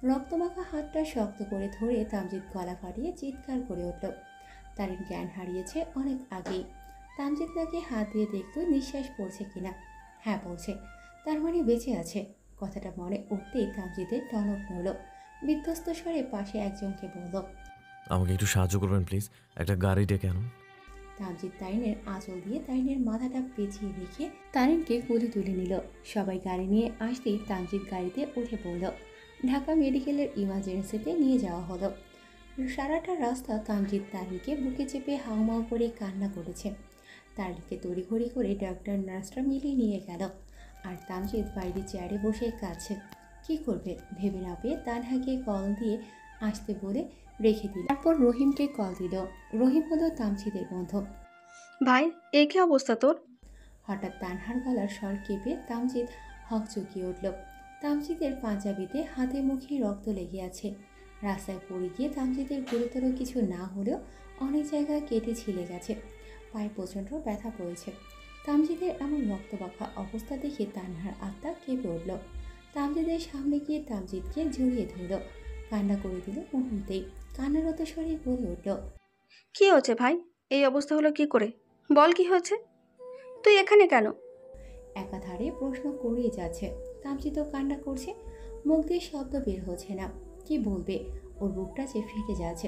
রক্তমাখা হাতটা শক্ত করে ধরে তামজিৎ গলা ফাটিয়ে চিৎকার করে উঠল। তারিন জ্ঞান হারিয়েছে অনেক আগেই। তামজিৎ নাকি হাত দিয়ে দেখল নিঃশ্বাস পড়ছে কিনা। হ্যাঁ, পড়ছে, তার মানে বেঁচে আছে। কথাটা মনে উঠতেই তামজিদের টনক নড়ল। বিধ্বস্ত স্বরে পাশে একজনকে বলল, আমাকে একটু সাহায্য করবেন প্লিজ, একটা গাড়ি ডেকে আনুন। তামজিৎ তারিনের আঁচল দিয়ে তারিনের মাথাটা পেঁচিয়ে রেখে তারিনকে কোলে তুলে নিল। সবাই গাড়ি নিয়ে আসতেই তামজিৎ গাড়িতে উঠে পড়ল। ঢাকা মেডিকেলের ইমার্জেন্সিতে নিয়ে যাওয়া হলো। সারাটা রাস্তা তামজিৎ তারিনকে বুকে চেপে হাউমাউ করে কান্না করেছে। তারিনকে তড়িঘড়ি করে ডাক্তার নার্সরা মিলিয়ে নিয়ে গেল। আর তামজিৎ বাইরে চেয়ারে বসে কাঁদছে। কী করবে ভেবে না পেয়ে তানহাকে কল দিয়ে আসতে বলে রেখে দিল। তারপর রহিমকে কল দিল। রহিম হলো তামজিদের বন্ধু। ভাই, এই কি অবস্থা তোর? হঠাৎ তানহার গলার স্বর কেঁপে তামজিৎ হকচকিয়ে উঠল। তামজিদের পাঞ্জাবিতে হাতে মুখে রক্ত লেগে আছে। রাস্তায় পড়ে গিয়ে তামজিদের গুরুতর কিছু না হলেও অনেক জায়গায় কেটে ছিলে গেছে। পায়ে প্রচণ্ড ব্যথা পড়েছে। তামজিদের এমন রক্তমাখা অবস্থা দেখে তানহার আত্মা কেঁপে উঠল। তামজিদের সামনে গিয়ে তামজিদকে জড়িয়ে ধরল। কান্না করে দিল মুহূর্তেই। কান্নারত স্বরে বলে উঠল, কি হয়েছে ভাই? এই অবস্থা হলো কি করে? বল কি হয়েছে? তুই এখানে কেন? একাধারে প্রশ্ন করেই যাচ্ছে। তামজিদও কান্না করছে। মুখ দিয়ে শব্দ বের হচ্ছে না। কি বলবে? ওর বুকটা যে ফেটে যাচ্ছে।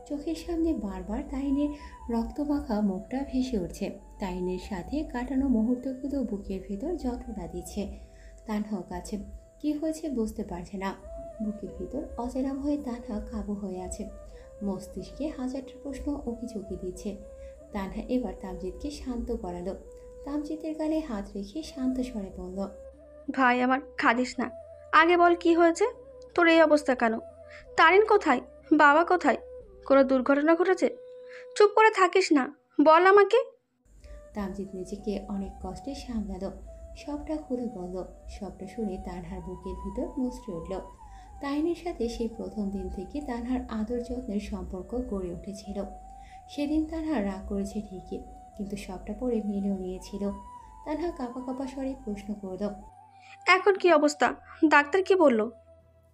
চোখের সামনে বারবার তাইনের রক্তমাখা মুখটা ভেসে উঠছে। তাইনের সাথে কাটানো মুহূর্তগুলো বুকের ভেতর যন্ত্রণা দিচ্ছে। তানহাও কাছে। কি হয়েছে বুঝতে পারছে না। বুকের ভিতর অচেনা ভয়ে তানহা কাবু হয়ে আছে। মস্তিষ্কে হাজারটা প্রশ্ন উকিঝুঁকি দিচ্ছে। তানহা এবার তামজিদকে শান্ত করালো। তামজিদের গালে হাত রেখে শান্ত স্বরে বলল, ভাই আমার, কাঁদিস না। আগে বল কি হয়েছে? তোর এই অবস্থা কেন? তারিন কোথায়? বাবা কোথায়? কোনো দুর্ঘটনা ঘটেছে? চুপ করে থাকিস না, বল আমাকে। তামজিদ নিজেকে অনেক কষ্টে সামলালো। সবটা খুলে বলল। সবটা শুনে তানহার বুকের ভিতর মুচড়ে উঠল। তাইনের সাথে সেই প্রথম দিন থেকে তানহার আদর যত্নের সম্পর্ক গড়ে উঠেছিল। সেদিন তানহা রাগ করেছে ঠিকই, কিন্তু সবটা পরে মেনেও নিয়েছিল। তানহা কাঁপা কাঁপা স্বরে প্রশ্ন করল, এখন কি অবস্থা? ডাক্তার কি বললো?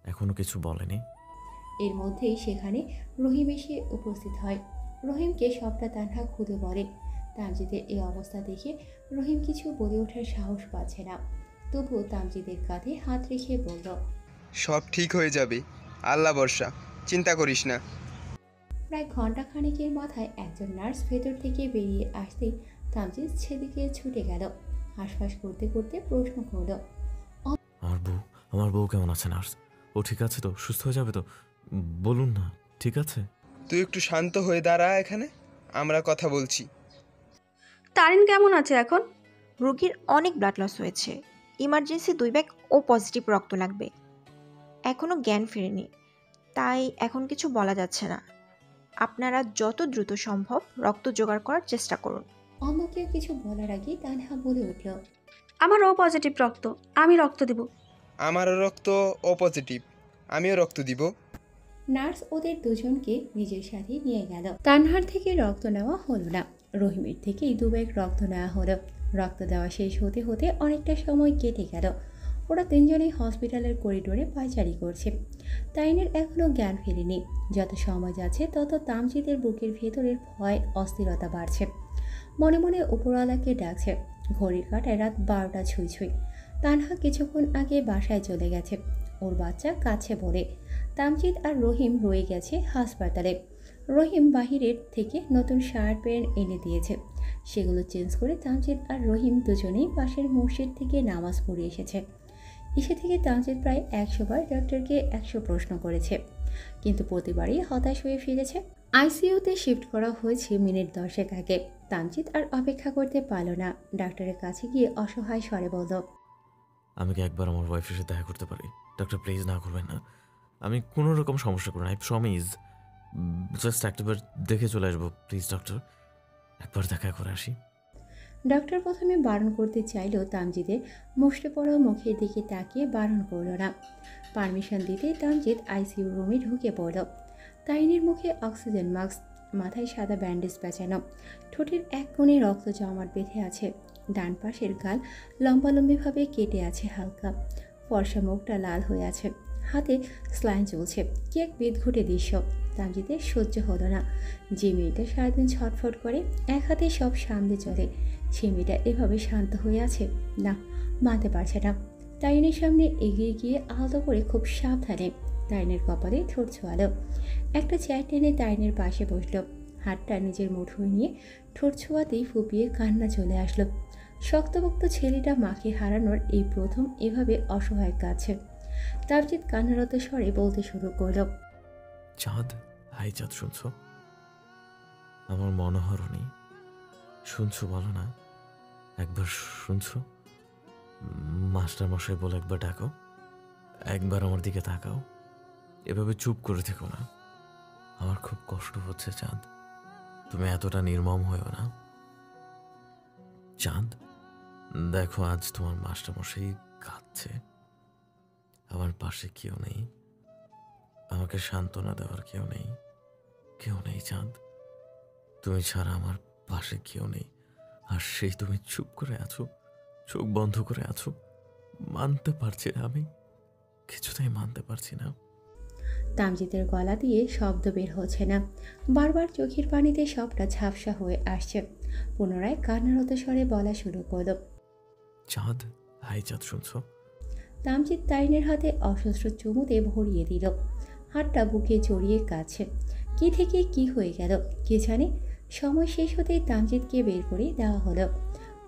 এখনো কিছু বলেনি। এর মধ্যেই সেখানে রহিম এসে উপস্থিত হয়। রহিমকে সবটা তানহা খুলে বলে। তামজিদের এই অবস্থা দেখে রহিম কিছু বলে ওঠার সাহস পাচ্ছে না। তবুও তামজিদের কাঁধে হাত রেখে বলল, সব ঠিক হয়ে যাবে, আল্লাহ ভরসা, চিন্তা করিস না। প্রায় ঘন্টা খানেকের মাথায় একজন নার্স ভেতর থেকে বেরিয়ে আসতেই তামজিদ সেদিকে ছুটে গেল। হাঁসফাঁস করতে করতে প্রশ্ন করল, আমার বউ, আমার বউ কেমন আছে নার্স? ও ঠিক আছে তো? সুস্থ হয়ে যাবে তো? বলুন না, ঠিক আছে? তুই একটু শান্ত হয়ে দাঁড়া এখানে, আমরা কথা বলছি। তারিন কেমন আছে এখন? রোগীর অনেক ব্লাড লস হয়েছে। ইমার্জেন্সি 2 ব্যাগ ও পজিটিভ রক্ত লাগবে। এখনও জ্ঞান ফেরেনি, তাই এখন কিছু বলা যাচ্ছে না। আপনারা যত দ্রুত সম্ভব রক্ত জোগাড় করার চেষ্টা করুন। অন্য কেউ কিছু বলার আগেই তানহা বলে উঠল, আমার ও পজিটিভ রক্ত, আমি রক্ত দিব। আমারও রক্ত ও পজিটিভ, আমিও রক্ত দিব। নার্স ওদের দুজনকে নিজের সাথে নিয়ে গেল। তানহার থেকে রক্ত নেওয়া হলো না, রহিমের থেকেই 2 ব্যাগ রক্ত নেওয়া হলো। রক্ত দেওয়া শেষ হতে হতে অনেকটা সময় কেটে গেল। ওরা তিনজনেই হসপিটালের করিডোরে পায়চারি করছে। তাইনের এখনও জ্ঞান ফেরেনি। যত সময় যাচ্ছে তত তামজিদের বুকের ভেতরের ভয় অস্থিরতা বাড়ছে। মনে মনে উপরওয়ালাকে ডাকছে। ঘড়ির কাঁটায় রাত 12টা ছুঁই ছুঁই। তানহা কিছুক্ষণ আগে বাসায় চলে গেছে ওর বাচ্চা কাছে বলে। তামজিদ আর রহিম রয়ে গেছে হাসপাতালে। রহিম বাহিরের থেকে নতুন শার্ট প্যান্ট এনে দিয়েছে। সেগুলো চেঞ্জ করে তামজিদ আর রহিম দুজনেই পাশের মসজিদ থেকে নামাজ পড়ে এসেছে। এসে থেকে তামজিদ প্রায় 100 বার ডাক্তারকে 100 প্রশ্ন করেছে, কিন্তু প্রতিবারই হতাশ হয়ে ফিরেছে। আইসিইউতে শিফট করা হয়েছে মিনিট 10 আগে। তামজিদ আর অপেক্ষা করতে পারল না। ডাক্তারের কাছে গিয়ে অসহায় স্বরে বলল, আমি কি একবার আমার ওয়াইফের সাথে দেখা করতে পারি? ডক্টর প্লিজ না করবেন না, আমি কোনো রকম সমস্যা করব না, আই প্রমিস। জাস্ট একবার দেখে চলে আসবো প্লিজ ডক্টর, একবার দেখা করে আসি। ডক্টর প্রথমে বারণ করতে চাইলেও তামজিদের মুষড়ে পড়া মুখের দিকে তাকিয়ে বারণ করল না। পারমিশন দিতে তামজিদ আইসিইউ রুমে ঢুকে পড়ল। তাইনের মুখে অক্সিজেন মাস্ক, মাথায় সাদা ব্যান্ডেজ পেঁচানো, ঠোঁটের এক কোণে রক্ত জমাট বেঁধে আছে। ডান পাশের গাল লম্বালম্বিভাবে কেটে আছে হালকা। ফর্সা মুখটা লাল হয়ে আছে। হাতে স্লাইন চলছে। কি এক বেদঘটে দৃশ্য। তামজিদের সহ্য হলো না। যে মেয়েটা সারাদিন ছটফট করে, এক হাতে সব সামনে চলে, সে মেয়েটা এভাবে শান্ত হয়ে আছে, না, মানতে পারছে না। তাইনের সামনে এগিয়ে গিয়ে আলাদা করে খুব সাবধানে তাইনের কপালে ঠোঁট ছোঁয়ালো। একটা চেয়ার টেনে তাইনের পাশে বসলো। হাতটা নিজের মুঠোয় নিয়ে ঠোঁট ছোঁয়াতেই ফুপিয়ে কান্না চলে আসলো। শক্তপোক্ত ছেলেটা মাকে হারানোর এই প্রথম এভাবে অসহায় কাছে। তামজিদ কান্নারত স্বরে বলতে শুরু করলো, চাঁদ, হাই চাঁদ, শুনছো? আমার মনোহরণী, শুনছো? বলো না, একবার শুনছো? মাস্টার মশাই বলে একবার ডাকো, একবার আমার দিকে তাকাও। এভাবে চুপ করে থেকো না, আমার খুব কষ্ট হচ্ছে। চাঁদ, তুমি এতটা নির্মম হয়েও না। চাঁদ, দেখো আজ তোমার মাস্টার মশাই কাঁদছে, আমার পাশে কেউ নেই, আমাকে সান্ত্বনা দেওয়ার কেউ নেই, কেউ নেই। চাঁদ, তুমি ছাড়া আমার পাশে কেউ নেই, আর সেই তুমি চুপ করে আছো, চোখ বন্ধ করে আছো। মানতে পারছি না, আমি কিছুতেই মানতে পারছি না। তামজিদের গলা দিয়ে শব্দ বের হচ্ছে না। বারবার চোখের পানিতে সবটা ঝাপসা হয়ে আসছে। পুনরায় কান্নারত স্বরে বলা শুরু করলো, চাঁদ, হাই চাঁদ, শুনছো? তামজিদ তাইনের হাতে অসহস্র চুমুতে ভরিয়ে দিল। হাতটা বুকে জড়িয়ে কাছে। কি থেকে কি হয়ে গেল কে জানে। সময় শেষ হতেই তামজিদকে বের করে দেওয়া হলো।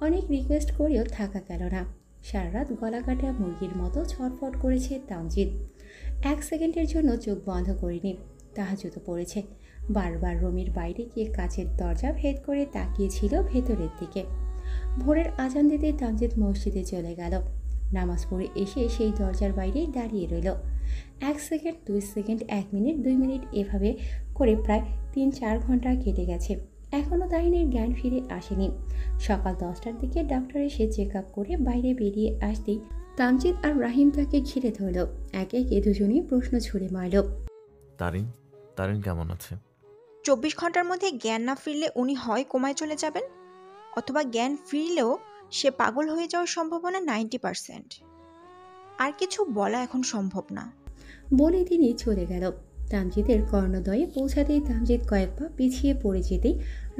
অনেক রিকোয়েস্ট করেও থাকা গেল না। সারা রাত গলা কাটা মুরগির মতো ছটফট করেছে তামজিদ। 1 সেকেন্ডের জন্য চোখ বন্ধ করেনি। তাহাজ্জুদ পড়েছে। বারবার রুমের বাইরে গিয়ে কাচের দরজা ভেদ করে তাকিয়েছিল ভেতরের দিকে। ভোরের আজান দিতে তামজিদ মসজিদে চলে গেল। নামাজ পড়ে এসে সেই দরজার বাইরেই দাঁড়িয়ে রইল। 1 সেকেন্ড, 2 সেকেন্ড, 1 মিনিট, 2 মিনিট, এভাবে করে প্রায় 3-4 ঘন্টা কেটে গেছে। এখনও তাহিনের জ্ঞান ফিরে আসেনি। সকাল 10টার দিকে ডাক্তার এসে চেক আপ করে বাইরে বেরিয়ে আসতেই তামজিদ আর রাহিম তাকে ঘিরে ধরল। একে একে দুজনেই প্রশ্ন ছুড়ে মারল। তারিন, তারিন কেমন আছে? 24 ঘন্টার মধ্যে জ্ঞান না ফিরলে উনি হয় কোমায় চলে যাবেন, অথবা জ্ঞান ফিরলেও সে পাগল হয়ে যাওয়ার সম্ভাবনা 90%। আর কিছু বলা এখন সম্ভব না। বলে তিনি চলে গেল। তামজিদের কর্ণদয়ে পৌঁছাতেই তামজিদ কয়েক পা পিছিয়ে পড়ে যেতেই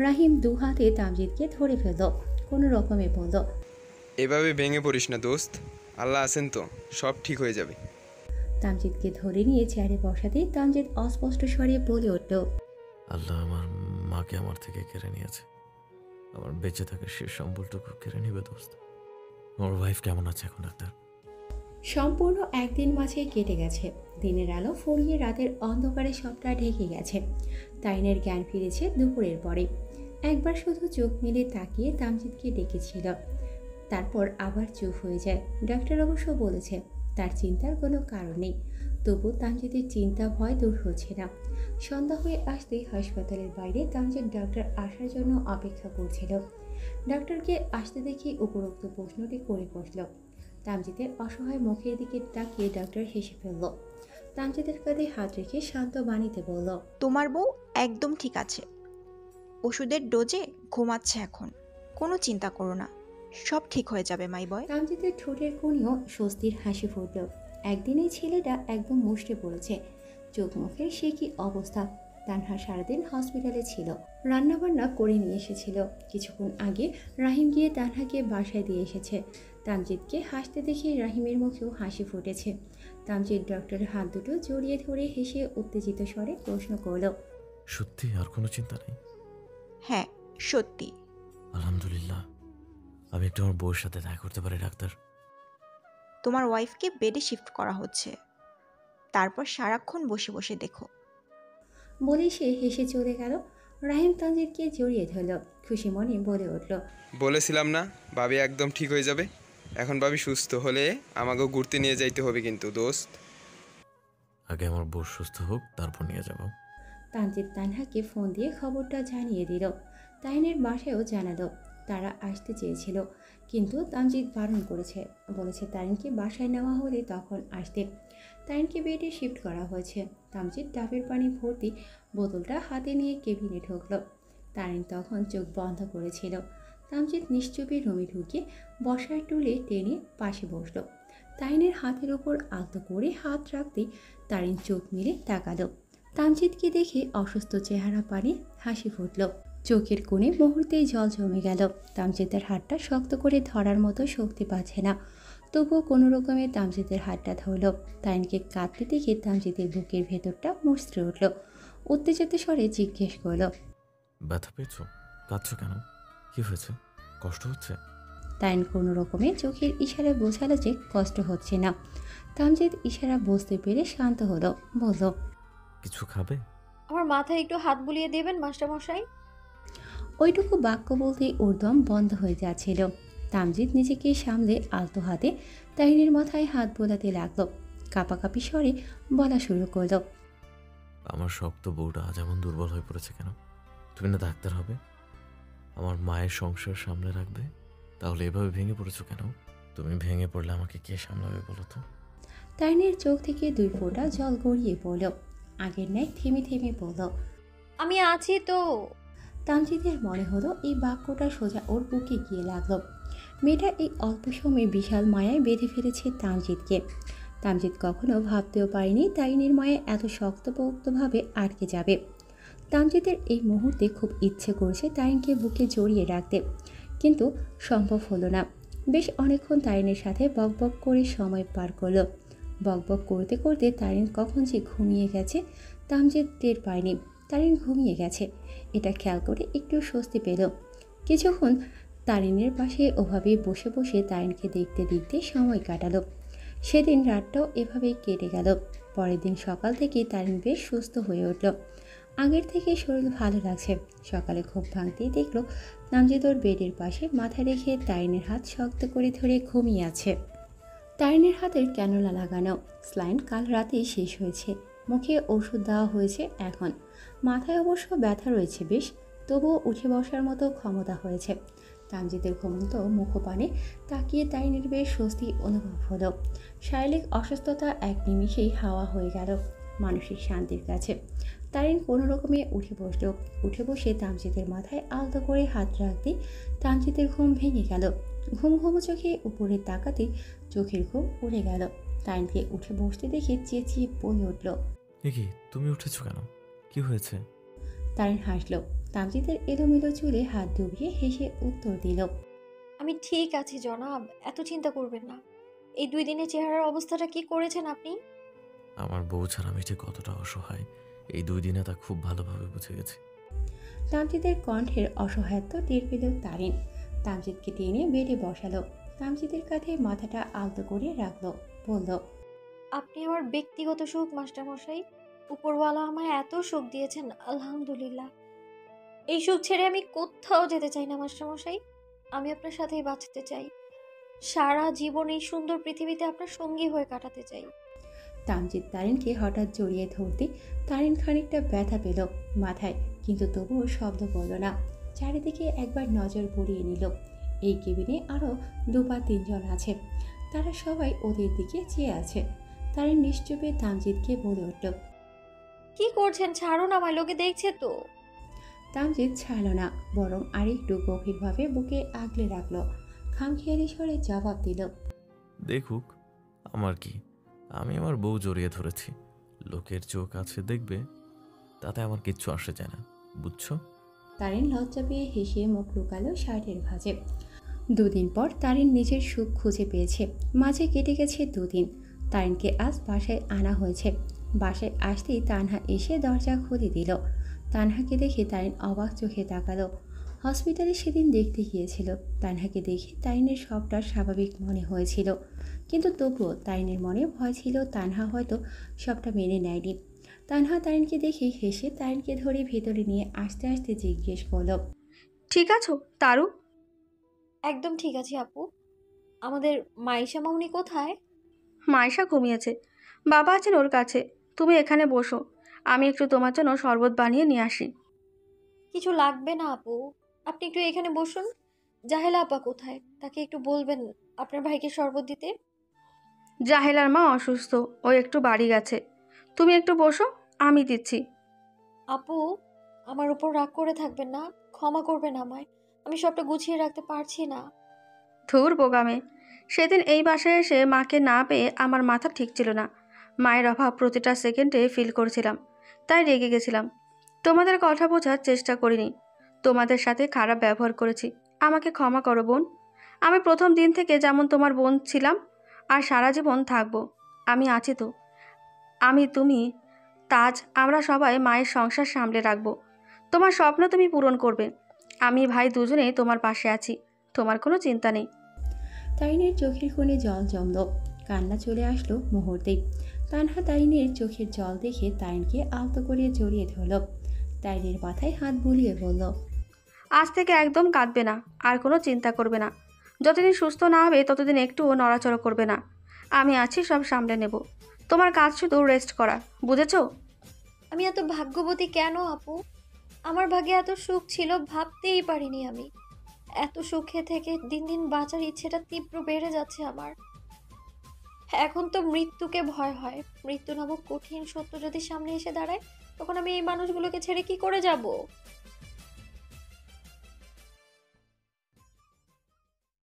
রাহিম 2 হাতে তামজিদকে ধরে ফেলল। কোনো রকমে বলল, এভাবে ভেঙে পড়িস না দোস্ত, আল্লাহ আছেন তো, সব ঠিক হয়ে যাবে। তামজিদকে ধরে নিয়ে চেয়ারে বসাতেই তামজিদ অস্পষ্ট স্বরে বলে উঠল, আল্লাহ আমার মাকে আমার থেকে কেড়ে নিয়েছে, আমার বেঁচে থাকার শেষ সম্বলটুকু কেড়ে নিবে দোস্ত। আমার ওয়াইফ কেমন আছে এখন ডাক্তার? সম্পূর্ণ 1 দিন মাঝে কেটে গেছে। দিনের আলো ফুরিয়ে রাতের অন্ধকারে সবটা ঢেকে গেছে। তাইনের জ্ঞান ফিরেছে দুপুরের পরে। একবার শুধু চোখ মেলে তাকিয়ে তামজিদকে ডেকেছিল, তারপর আবার চুপ হয়ে যায়। ডাক্তার অবশ্য বলেছে তার চিন্তার কোনো কারণ নেই। তবু তামজিদের চিন্তা ভয় দূর হচ্ছে না। সন্ধ্যা হয়ে আসতেই হাসপাতালের বাইরে তামজিদ ডাক্তার আসার জন্য অপেক্ষা করছিল। ডাক্তারকে আসতে দেখে উপরোক্ত প্রশ্নটি করে বসল। তামজিদের অসহায় মুখের দিকে তাকিয়ে ডাক্তার হেসে ফেলল। তামজিদের কাঁধে হাত রেখে শান্ত বাণীতে বলল, তোমার বউ একদম ঠিক আছে, ওষুধের ডোজে ঘুমাচ্ছে এখন, কোনো চিন্তা করো না, সব ঠিক হয়ে যাবে মাই বয়। তামজিদের ঠোঁটের কোণেও স্বস্তির হাসি ফুটল। একদিনেই ছেলেটা একদম মুষ্টে পড়েছে। চোখ মুখের সে কি অবস্থা। তানহা সারাদিন হসপিটালে ছিল, রান্নাবান্না করে নিয়ে এসেছিল। কিছুক্ষণ আগে রাহিম গিয়ে তানহাকে বাসায় দিয়ে এসেছে। তামজিদকে হাসতে দেখে রাহিমের মুখেও হাসি ফুটেছে। তামজিদ ডক্টরের হাত দুটো জড়িয়ে ধরে হেসে উত্তেজিত স্বরে প্রশ্ন করল, সত্যি আর কোনো চিন্তা নেই? হ্যাঁ সত্যি। আলহামদুলিল্লাহ। আমি একটু আমার বউয়ের সাথে দেখা করতে পারি ডাক্তার? তোমার ওয়াইফকে বেডে শিফট করা হচ্ছে, তারপর সারাক্ষণ বসে বসে দেখো। বলে সে হেসে চলে গেল। রাহিম তামজিদকে জড়িয়ে ধরল, খুশি মনে বলে উঠল, বলেছিলাম না ভাবি একদম ঠিক হয়ে যাবে। এখন ভাবি সুস্থ হলে আমাকেও ঘুরতে নিয়ে যাইতে হবে কিন্তু দোস্ত। আগে আমার বউ সুস্থ হোক, তারপর নিয়ে যাব। তামজিদ তানহাকে ফোন দিয়ে খবরটা জানিয়ে দিল। তাইনের বাসায়ও জানালো। তারা আসতে চেয়েছিল, কিন্তু তামজিদ বারণ করেছে। বলেছে তারিনকে বাসায় নেওয়া হলে তখন আসতে। তারিনকে বেডে শিফট করা হয়েছে। তামজিদ ডাবের পানি ভর্তি বোতলটা হাতে নিয়ে কেবিনে ঢুকলো। তারিন তখন চোখ বন্ধ করেছিল। তামজিদ নিশ্চুপে রুমে ঢুকে বসার টুলে টেনে পাশে বসলো। তারিনের হাতের ওপর আলতো করে হাত রাখতেই তারিন চোখ মেলে তাকালো। তামজিদকে দেখে অসুস্থ চেহারা পানে হাসি ফুটল। চোখের কোণে মুহূর্তেই জল জমে গেল। তামজিদের হাতটা শক্ত করে ধরার মতো শক্তি পাচ্ছে না, তবুও কোনো রকমে তামজিদের হাতটা ধরল। তারিনকে কাঁদতে দেখে তামজিদের বুকের ভেতরটা মুচড়ে উঠল। উত্তেজিত স্বরে জিজ্ঞেস করল, ব্যথা পেয়েছো? কাঁদছো কেন? কি হয়েছে? কষ্ট হচ্ছে? তারিন কোনো রকমে চোখের ইশারায় বোঝালো যে কষ্ট হচ্ছে না। তামজিদ ইশারা বুঝতে পেরে শান্ত হলো, বলল, কিছু খাবে? আমার মাথায় একটু হাত বুলিয়ে দেবেন মাস্টারমশাই? ওইটুকু বাক্য বলতেই ওর দম বন্ধ হয়ে যাচ্ছিল। তামজিদ নিজেকে সামলে আলতো হাতে তারিনের মাথায় হাত বোলাতে লাগলো। কাঁপাকাঁপি স্বরে বলা শুরু করলো, আমার শক্ত বউটা আজ এমন দুর্বল হয়ে পড়েছে কেন? তুমি না ডাক্তার হবে, আমার মায়ের সংসার সামলে রাখবে, তাহলে এভাবে ভেঙে পড়েছো কেন? তুমি ভেঙে পড়লে আমাকে কে সামলাবে বলো তো? তারিনের চোখ থেকে 2 ফোঁটা জল গড়িয়ে পড়ল। আগের ন্যায় থেমে থেমে বলল, আমি আছি তো। তামজিদের মনে হলো এই বাক্যটা সোজা ওর বুকে গিয়ে লাগলো। মেয়েটা এই অল্প সময়ে বিশাল মায়ায় বেঁধে ফেলেছে তামজিদকে। তামজিদ কখনো ভাবতেও পারেনি তারিনের মায়ে এত শক্তপোক্তভাবে আটকে যাবে। তামজিদের এই মুহূর্তে খুব ইচ্ছে করছে তারিনকে বুকে জড়িয়ে রাখতে, কিন্তু সম্ভব হলো না। বেশ অনেকক্ষণ তারিনের সাথে বকবক করে সময় পার করলো। বকবক করতে করতে তারিন কখন যে ঘুমিয়ে গেছে তামজিদ টের পায়নি। তারিন ঘুমিয়ে গেছে এটা খেয়াল করে একটু স্বস্তি পেল। কিছুক্ষণ তারিনের পাশে ওভাবেই বসে বসে তারিনকে দেখতে দেখতে সময় কাটালো। সেদিন রাতটাও এভাবেই কেটে গেল। পরের দিন সকাল থেকে তারিন বেশ সুস্থ হয়ে উঠল। আগের থেকে শরীর ভালো লাগছে। সকালে ঘুম ভাঙতেই দেখলো তামজিদ ওর বেডের পাশে মাথা রেখে তারিনের হাত শক্ত করে ধরে ঘুমিয়ে আছে। তারিনের হাতের ক্যানোলা লাগানো, স্লাইন কাল রাতেই শেষ হয়েছে। মুখে ওষুধ দেওয়া হয়েছে এখন। মাথায় অবশ্য ব্যথা রয়েছে বেশ, তবুও উঠে বসার মতো ক্ষমতা হয়েছে। তামজিদের ঘুমন্ত মুখপানে তাকিয়ে তারিনের বেশ স্বস্তি অনুভব হলো। শারীরিক অসুস্থতা এক নিমিষেই হাওয়া হয়ে গেল মানসিক শান্তির কাছে। তারিন কোনো রকমে উঠে বসল। উঠে বসে তামজিদের মাথায় আলতো করে হাত রাখতেই তামজিদের ঘুম ভেঙে গেল। ঘুম ঘুম চোখে উপরে তাকাতেই চোখের ঘুম উড়ে গেল। তারিনকে উঠে বসতে দেখে চেঁচিয়ে বলে উঠল, কি তুমি উঠেছো কেন? কি হয়েছে? তারিন হাসল। তামজিদের এলোমেলো চুলে হাত ডুবিয়ে হেসে উত্তর দিল, আমি ঠিক আছি জনাব, এত চিন্তা করবেন না। এই 2 দিনের চেহারার অবস্থাটা কি করেছেন আপনি? আমার বউ ছাড়া আমি ঠিক কতটা অসহায় এই 2 দিনে তা খুব ভালোভাবে বুঝে গেছি। তামজিদের কণ্ঠের অসহায়ত্ব টের পেল তারিন। তামজিদকে টেনে বেডে বসালো। তামজিদের কাঁধে মাথাটা আলতো করে রাখলো, বলল, আপনি আমার ব্যক্তিগত সুখ মাস্টারমশাই। উপরওয়ালা আমায় এত সুখ দিয়েছেন, আলহামদুলিল্লাহ। এই সুখ ছেড়ে আমি কোথাও যেতে চাই না মাস্টারমশাই। আমি আপনার সাথেই বাঁচতে চাই। সারা জীবন এই সুন্দর পৃথিবীতে আপনার সঙ্গী হয়ে কাটাতে চাই। তামজিদ তারিনকে হঠাৎ জড়িয়ে ধরতে তারিন খানিকটা ব্যথা পেল মাথায়, কিন্তু তবুও শব্দ করল না। চারিদিকে একবার নজর বুলিয়ে নিল। এই কেবিনে আরও 2 বা 3 জন আছে। তারা সবাই ওদের দিকে চেয়ে আছে। তারিন নিশ্চুপে তামজিদকে বলে উঠল, কি করছেন? ছাড়ুন আমায়, লোকে দেখছে তো। তামজিদ ছাড়ল না, বরং আরেকটু গভীরভাবে বুকে আগলে রাখল। খামখেয়ালি স্বরে জবাব দিল, দেখুক, আমার কি, আমি আমার বউ জড়িয়ে ধরেছি। লোকের চোখ আছে দেখবে, তাতে আমার কিচ্ছু আসে যায় না, বুঝছো? তারিন লজ্জা পেয়ে হেসে মুখ লুকালো শার্টের ভাঁজে। 2 দিন পর তারিন নিজের সুখ খুঁজে পেয়েছে। মাঝে কেটে গেছে 2 দিন। তারিনকে আজ বাসায় আনা হয়েছে। বাসায় আসতেই তানহা এসে দরজা খুলে দিল। তানহাকে দেখে তারিন অবাক চোখে তাকালো। হসপিটালে সেদিন দেখতে গিয়েছিল। তানহাকে দেখে তারিনের সবটা স্বাভাবিক মনে হয়েছিল, কিন্তু তবুও তারিনের মনে ভয় ছিল তানহা হয়তো সবটা মেনে নেয়নি। তানহা তারিনকে দেখে হেসে তারিনকে ধরে ভেতরে নিয়ে আসতে আসতে জিজ্ঞেস করল, ঠিক আছো তারু? একদম ঠিক আছে আপু। আমাদের মাইশা মামুনি কোথায়? মাইশা ঘুমিয়েছে, বাবা আছেন ওর কাছে। তুমি এখানে বসো, আমি একটু তোমার জন্য শরবত বানিয়ে নিয়ে আসি। কিছু লাগবে না আপু, আপনি একটু এখানে বসুন। জাহেলা আপা কোথায়? তাকে একটু বলবেন আপনার ভাইকে শরবত দিতে। জাহেলার মা অসুস্থ, ও একটু বাড়ি গেছে। তুমি একটু বসো, আমি দিচ্ছি। আপু, আমার উপর রাগ করে থাকবেন না, ক্ষমা করবেন আমায়। আমি সবটা গুছিয়ে রাখতে পারছি না। ধুর বোগামে, সেদিন এই বাসায় এসে মাকে না পেয়ে আমার মাথা ঠিক ছিল না। মায়ের অভাব প্রতিটা সেকেন্ডে ফিল করছিলাম, তাই রেগে গেছিলাম। তোমাদের কথা বোঝার চেষ্টা করিনি, তোমাদের সাথে খারাপ ব্যবহার করেছি। আমাকে ক্ষমা করো বোন। আমি প্রথম দিন থেকে যেমন তোমার বোন ছিলাম আর সারা জীবন থাকবো। আমি আছি তো, আমি, তুমি, তাজ, আমরা সবাই মায়ের সংসার সামলে রাখবো। তোমার স্বপ্ন তুমি পূরণ করবে। আমি ভাই দুজনেই তোমার পাশে আছি, তোমার কোনো চিন্তা নেই। তারিনের চোখের কোণে জল জমল, কান্না চলে আসলো মুহূর্তেই। তানহা তারিনের চোখের জল দেখে তারিনকে আলতো করে জড়িয়ে ধরল। তারিনের মাথায় হাত বুলিয়ে বলল, আজ থেকে একদম কাঁদবে না, আর কোনো চিন্তা করবে না। যতদিন সুস্থ না হবে ততদিন একটুও নড়াচড়া করবে না। আমি আছি, সব সামলে নেব। তোমার কাজ শুধু রেস্ট করা, বুঝেছো? আমি এত ভাগ্যবতী কেন আপু? আমার ভাগ্যে এত সুখ ছিল ভাবতেই পারিনি আমি। এত সুখে থেকে দিন দিন বাঁচার ইচ্ছেটা তীব্র বেড়ে যাচ্ছে আমার। এখন তো মৃত্যুকে ভয় হয়। মৃত্যু নামক কঠিন সত্য যদি সামনে এসে দাঁড়ায়, তখন আমি এই মানুষগুলোকে ছেড়ে কি করে যাব?